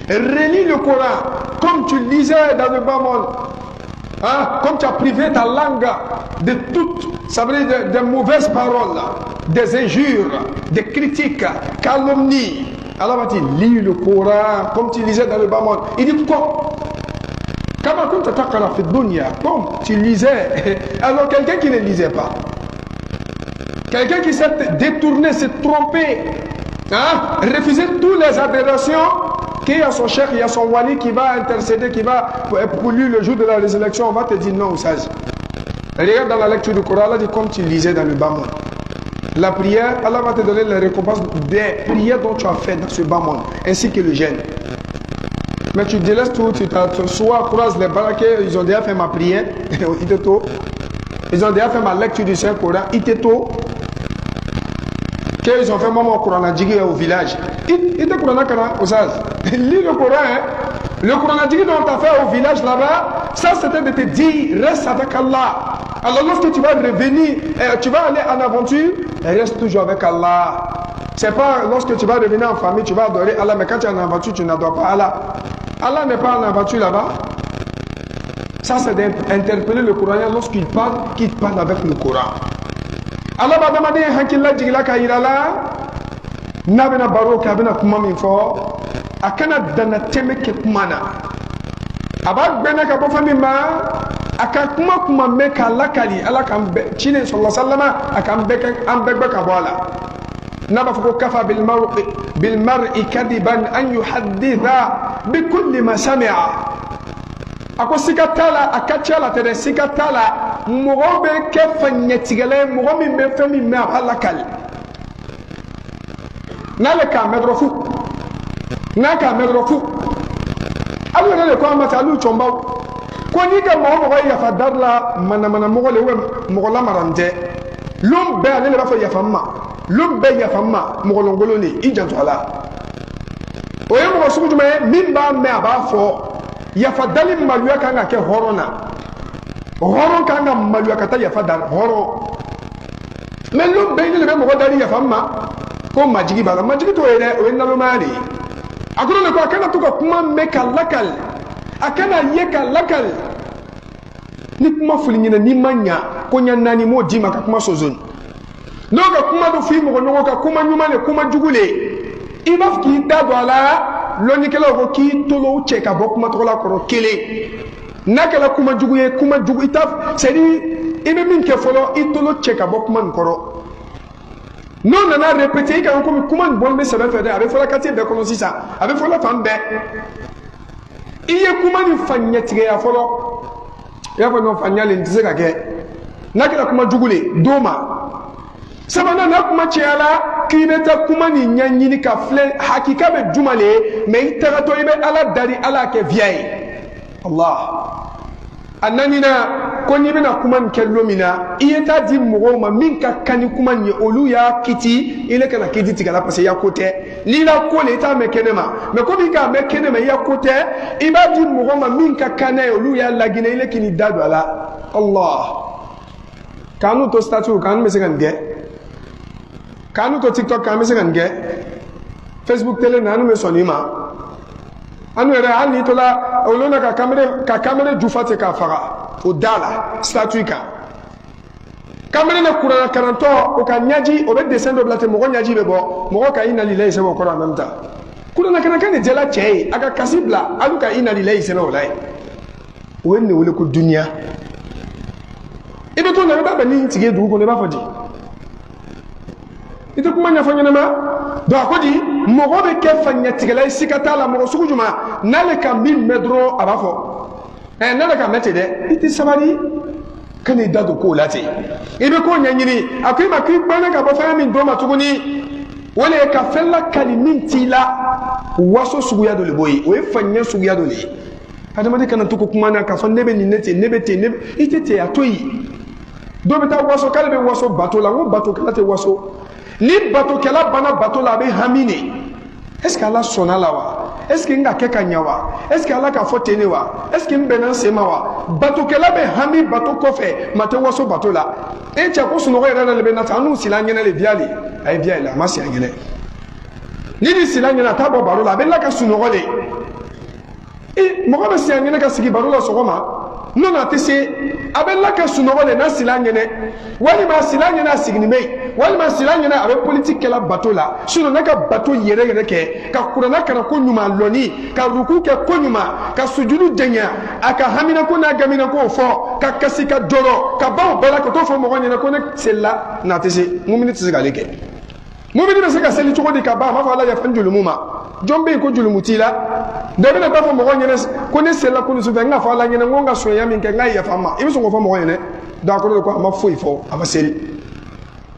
Relis le Coran comme tu lisais dans le bas monde. Hein? Comme tu as privé ta langue de toutes, ça veut dire des mauvaises paroles, des injures, des critiques, calomnies. Allah va dire, lis le Coran comme tu lisais dans le bas monde. Il dit quoi? Comme tu lisais. Alors quelqu'un qui ne lisait pas, quelqu'un qui s'est détourné, s'est trompé, hein? Refusé toutes les aberrations, qu'il y a son chef, il y a son wali qui va intercéder, qui va pour lui le jour de la résurrection, on va te dire non, sage. Regarde dans la lecture du Coran, Allah dit comme tu lisais dans le bas monde. La prière, Allah va te donner les récompenses des prières dont tu as fait dans ce bas monde, ainsi que le jeûne. Mais tu délaisses tout, tu soit croises les baraquets, ils ont déjà fait ma prière, ils ont déjà fait ma lecture du Saint-Coran, qu'ils ont fait mon Coran au village. Ils te Coran au sage. Lis le Coran, hein. Le Coran dont tu as fait au village là-bas, ça c'était de te dire, reste avec Allah. Alors lorsque tu vas revenir, tu vas aller en aventure, reste toujours avec Allah. C'est pas lorsque tu vas revenir en famille, tu vas adorer Allah, mais quand tu es en aventure, tu n'adores pas Allah. Allah n'est pas en aventure là-bas. Ça c'est d'interpeller le Coran lorsqu'il parle, qu'il parle avec le Coran. Allah va demander hankilla jigla kairala nabena baro kabena kuma min fo akana dana teme ke kumana aba gbena ka bo fami ma aka kuma me ka lakali ala kan chine sallallahu alaihi wasallam akan be ambe ka bola naba fo kafa bil mar'i kadiban an yuhadditha bi kulli ma sami'a ako sikatala akachala tere sikatala mogo be ke fanyetigale mogo min be fami me halakal nale ka medrofu naka medrofu abu ne ko amata lu chomba ko ni ga mogo ya fadarla mana mogo le mogo la marante lum be ale le ba fo ya famma lum be ya famma mogo longolo ni ijanto ala o ye mogo sugu jume min ba me aba fo yafa dali maluya kanga ke horona horon kanga maluya kata yafa dal horo men lu be ni le mo dali yafa ma ko majigi bala majigi to ere o nalo mali akuru ne ko akana to ko kuma me kalakal akana ye kalakal ni kuma fulinyina ni manya ko nyanani mo di maka kuma sozon no ka kuma do fi mo no ka kuma nyuma ne kuma jugule ibaf ki dado ala loni kala ko ki tolo che ka bok ma tola ko kele nakala kuma jugu itaf sedi ibe min ke folo itolo che ka bok man koro non na répéter ka ko kuma bon be sebe fede avec fola kati be kono sisa avec fola fambe iye kuma ni fanya tige ya folo ya fa no fanya le ntise ka ke nakala kuma jugule doma sabana na kuma chiala kibeta kuma ni nyanyini ka fle hakika be jumale me itara to ibe ala dari ala ke viai Allah annanina ko ni bena kuma nkello mina iyeta di mugoma min ka kani kuma ni olu ya kiti ile kana kiti tigala parce ya kote ni la ko le ta me kenema me ko bi ka me kenema ya kote iba di mugoma min ka kana olu ya lagina ile kini dadu ala Allah kanu to statue kanu me segan ge kanu to TikTok kanu se nge Facebook tele nanu me sonima anu era ali to la olona ka kamera jufate ka fara o dala statue ka kamera na kurana karanto o ka nyaji o be descend o blate mo nyaji be bo mo ka ina lillahi se bo ko na memta kurana kana kan jela chei aka kasibla alu ka ina lillahi se no lai wenne wole ko dunya ibe to na ba ni tige du ko ne ba fodi ite kuma nya fanya nama do akodi mogo be ke fanya tigala sikata la mogo sugu juma nale ka min medro abafo nale ka mete de ite sabari kani dadu ko lati ibe ko nya nyini akui ma kri bana ka bo fa min do ma tuguni wala ka fella kalimin tila waso sugu ya do le boyi o e fanya sugu ya do le adama de kana tuko kuma na ka fa nebe ni nete nebe te nebe ite te atoyi do beta waso kala be waso bato la ngo bato kala te waso ni bato kala bana bato la be hamine est-ce que Allah sona la wa est-ce que nga ke kanyawa est-ce que Allah ka fotene wa est-ce que mbena sema wa bato kala be hami bato kofe mate waso bato la e cha ko suno re le be na tanu silanya na le viali ay viali la masi angele ni di silanya na tabo baro la be la ka suno le e mo ko si anyene ka sigi baro la sogoma no na tese abella ka sunogo le na silanyene wali ma silanyene asigni mei wali ma silanyene abe politique la bateau la sino na ka bateau yere yere ke ka kurana kana ko nyuma loni ka ruku ke ko nyuma ka sujudu denya aka hamina ko na gamina ko fo ka kasika doro ka bawo bela ko to fo mo nyene ko ne sella na tese mumini tese ga leke mumini be se ka seli choko di ka ba ma fa la ya fanjulu muma jombe ko julumutila dabe na tafo mo nyene ko ne sella ko su venga fa la nyene ngonga so ya min ke ngai ya fama ibi so ko fa mo nyene da ko ko ma foi fo ama sel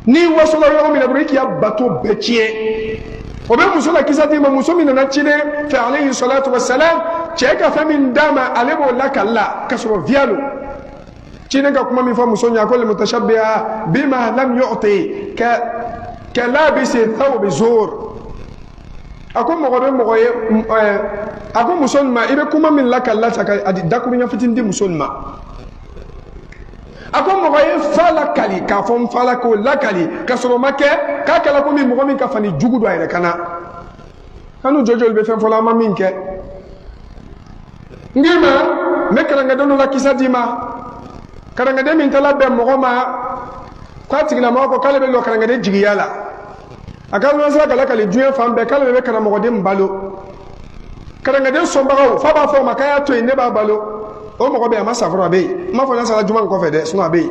ni waso la yo mi na briki ya bato bechie o be muso la kisati ma muso mi na chine fa alayhi salatu wassalam cheka fa min dama alebo la kala kasro vialo chine ka kuma mi fa muso nya ko le mutashabbiha bima lam yu'ti ka labisi thawb zur ako mogobe mogoye ako musolma ibe kuma min la kala taka adi dakuru nya fitindi musolma ako mogoye fala kali ka fon fala ko la kali ka soro make ka kala ko min mogomin ka fani jugudo ayre kana kanu jojol be fen fola ma min ke ngima me karanga dono la kisadima karanga de min tala be mogoma ko tigina mako kala be lo karanga de jigiyala akal no sala kala kali juye fambe kala be kana mo dem balo kala ngade sombago fa ba fo makaya to ne ba balo o mo be ma safro be ma fo na sala juma ko fede suna be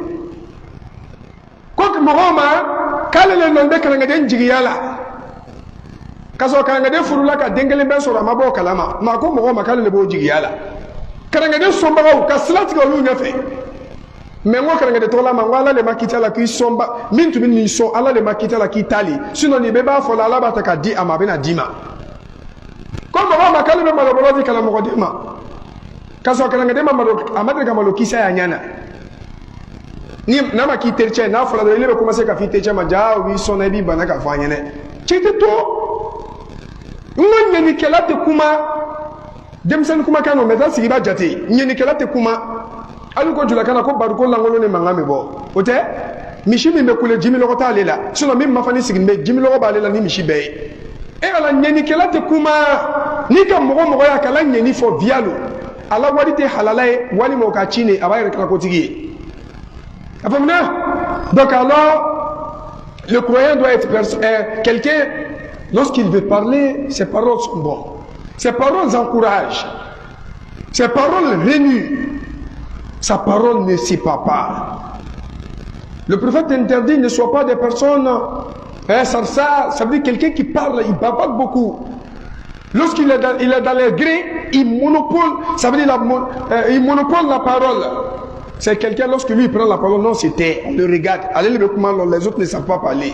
ko mo ma kala le non be kala ngade njigi yala kaso kala ngade furula ka dengele ben soro ma bo kalama ma ko mo ma kala le bo jigi yala kala ngade sombago ka slati ko lu nyafe mais ngo kala ngade tola ma wala le makita la ki somba min tu min ni so ala le makita la ki tali sino ni be ba fo la ba ta ka di ama be na dima ko mo ma kala be malo bolo kala mo dima kaso kala ngade ma malo amade ka malo kisa ya nyana ni na ma ki terche na fo la le be commencer ka fi terche ma ja wi so na bi bana ka fa nyane chete to ngone ni kala te kuma demsen kuma kanu meta sigi ba jate nyeni kala te kuma alu ko jula kana ko baru ko langolo ne mangame bo ote mishi mi be kule jimi logo ta lela sino mi mafani siginde jimi logo ba lela ni mishi be e ala nyeni kala te kuma ni ka mogo ya kala nyeni fo vialo ala wadi te halalai wali mo ka chine abayre kala ko tigi afamna donc alors le croyant doit être quelqu'un lorsqu'il veut parler ses paroles sont bonnes ses paroles encouragent ses paroles renuent. Sa parole ne s'y pas. Le prophète interdit ne soit pas des personnes. Ça veut dire quelqu'un qui parle, il bavade beaucoup. Lorsqu'il est dans les grès, il monopole. Ça veut dire il monopole la parole. C'est quelqu'un lorsque lui il prend la parole, non c'était, on le regarde. Allez le comment les autres ne savent pas parler.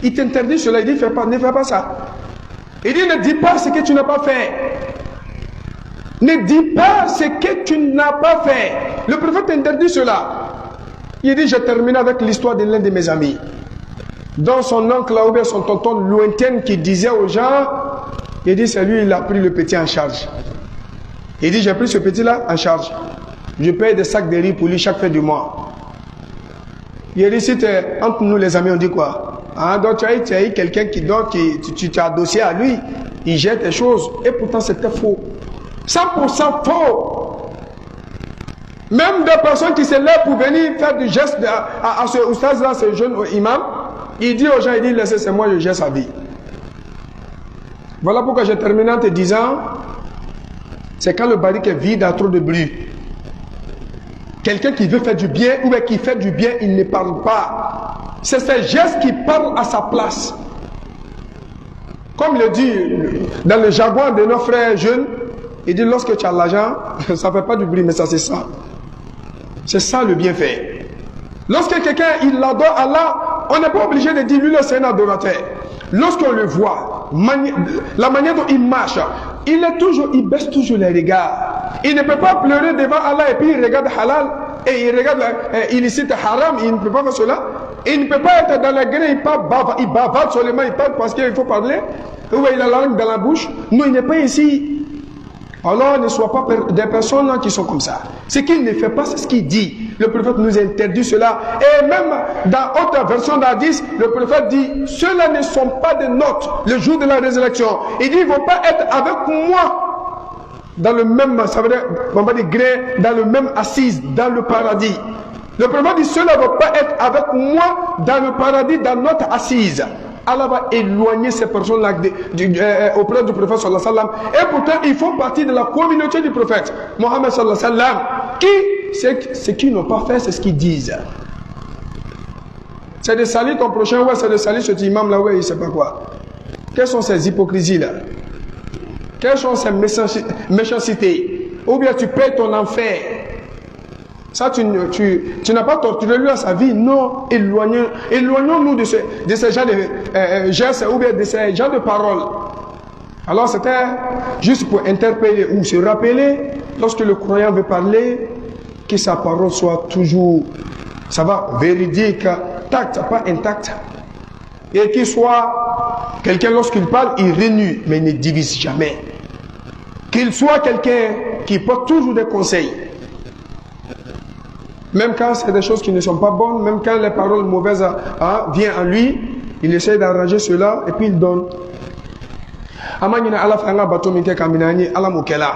Il t'interdit cela, il dit ne fais pas ça. Il dit ne dis pas ce que tu n'as pas fait. Ne dis pas ce que tu n'as pas fait. Le prophète interdit cela. Il dit, je termine avec l'histoire de l'un de mes amis. Dans son oncle ou bien son tonton lointain qui disait aux gens, il dit, c'est lui, il a pris le petit en charge. Il dit, j'ai pris ce petit-là en charge. Je paye des sacs de riz pour lui chaque fin du mois. Il dit, si entre nous les amis, on dit quoi? Ah, donc tu as eu quelqu'un tu t'as adossé à lui, il jette des choses, et pourtant c'était faux. 100% faux. Même des personnes qui se lèvent pour venir faire du geste à ce oustaz-là, ce jeune imam, il dit aux gens, il dit, laissez, c'est moi, je gère sa vie. Voilà pourquoi j'ai terminé en te disant, c'est quand le barrique est vide, il y a trop de bruit. Quelqu'un qui veut faire du bien, ou bien qui fait du bien, il ne parle pas. C'est ces gestes qui parlent à sa place. Comme le dit dans le jargon de nos frères jeunes, il dit lorsque tu as l'argent, ça ne fait pas du bruit, mais ça c'est ça. C'est ça le bienfait. Lorsque quelqu'un il adore Allah, on n'est pas obligé de dire lui c'est un adorateur. Lorsqu'on le voit, la manière dont il marche, il baisse toujours les regards. Il ne peut pas pleurer devant Allah et puis il regarde halal et il regarde illicite haram, il ne peut pas faire cela. Il ne peut pas être dans la grille, il bavarde seulement, il parle parce qu'il faut parler. Ou il a la langue dans la bouche. Non, il n'est pas ici. Alors ne sois pas des personnes qui sont comme ça. Ce qu'il ne fait pas, c'est ce qu'il dit. Le prophète nous interdit cela. Et même dans autre version d'Hadith, le prophète dit, ceux-là ne sont pas des nôtres le jour de la résurrection. Il dit, ils ne vont pas être avec moi dans le même, ça veut dire, on va dire grain, dans le même assise, dans le paradis. Le prophète dit, cela ne va pas être avec moi dans le paradis, dans notre assise. Allah va éloigner ces personnes-là auprès du prophète sallallahu alayhi wa sallam. Et pourtant, ils font partie de la communauté du prophète Mohammed sallallahu alayhi wa sallam. Ce qu'ils n'ont pas fait, c'est ce qu'ils disent. C'est de salir ton prochain, ouais, c'est de salir cet imam-là, ouais, il ne sait pas quoi. Quelles sont ces hypocrisies-là? Quelles sont ces méchancetés? Ou bien tu payes ton enfer. Ça, tu n'as pas torturé lui à sa vie. Non, éloignons-nous de ces gens de gestes ou bien de ces gens de paroles. Alors c'était juste pour interpeller ou se rappeler, lorsque le croyant veut parler, que sa parole soit toujours, ça va, véridique, tact, pas intact. Et qu'il soit quelqu'un, lorsqu'il parle, il réunit, mais il ne divise jamais. Qu'il soit quelqu'un qui porte toujours des conseils. Même quand c'est des choses qui ne sont pas bonnes, même quand les paroles mauvaises viennent en lui, il essaie d'arranger cela et puis il donne. Amanyina ala fanga bato minke kaminani ala mukela.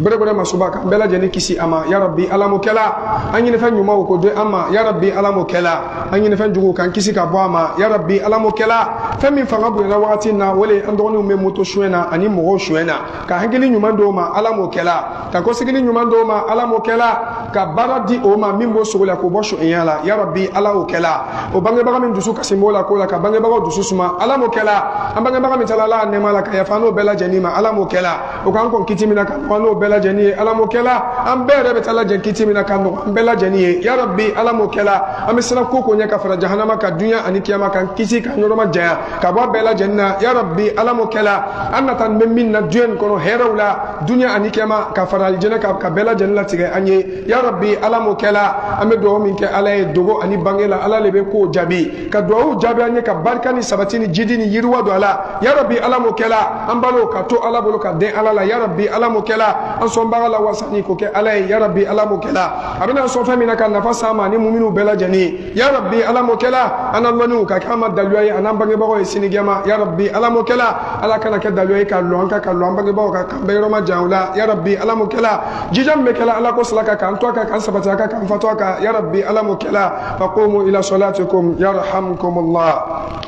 Bere masubaka bela jeni kisi ama ya rabbi ala mukela. Anyine fa nyuma ko de ama ya rabbi ala mukela. Anyine fa njugo kan kisi ka bo ama ya rabbi ala mukela. Fami fanga bu na wati na wele andoni me moto shwena ani mo shwena. Ka hangili nyuma ndo ma ala mukela. Ka ko sigili nyuma ndo ma ala mukela. Ka baradi o ma mimbo sogola ko bo shwena ya rabbi ala mukela. O bange baga min dusu kasimbola ko la ka bange baga dusu suma ala mukela. Ambange baga min talala nemala ka ya no bela janima ala mokela o kan kon kitimina kan no bela janiye ala mokela am bere be tala jan kitimina kan no bela janiye ya rabbi ala mokela am sina ko ko nyaka fara jahannama ka dunya ani kiyama kan kisi kan no ma jaya ka bo bela janna ya rabbi ala mokela annatan memmin na duen kono herawla dunya ani kiyama ka fara aljana ka bela janna tige anye ya rabbi ala mokela am do min ke ala e dogo ani bangela ala lebe ko jabi ka do jabi anye ka barkani sabatini jidini yirwa do ala ya rabbi ala mokela ambalo ka to ala bolo ka den ala la ya rabbi ala mokela an son baga la wasani ko ke ala ya rabbi ala mokela abina son famina kan nafa sama ni mu'minu bela jani ya rabbi ala mokela anan manu ka kama dalwaye anan bange bago sinigama ya rabbi ala mokela ala kana ke dalwaye ka lo anka ka lo ambange bago ka kambe roma jaula ya rabbi ala mokela jijam mekela ala ko salaka kan to ka kan sabata ka kan fatwa ka ya rabbi ala mokela faqumu ila salatikum yarhamkumullah.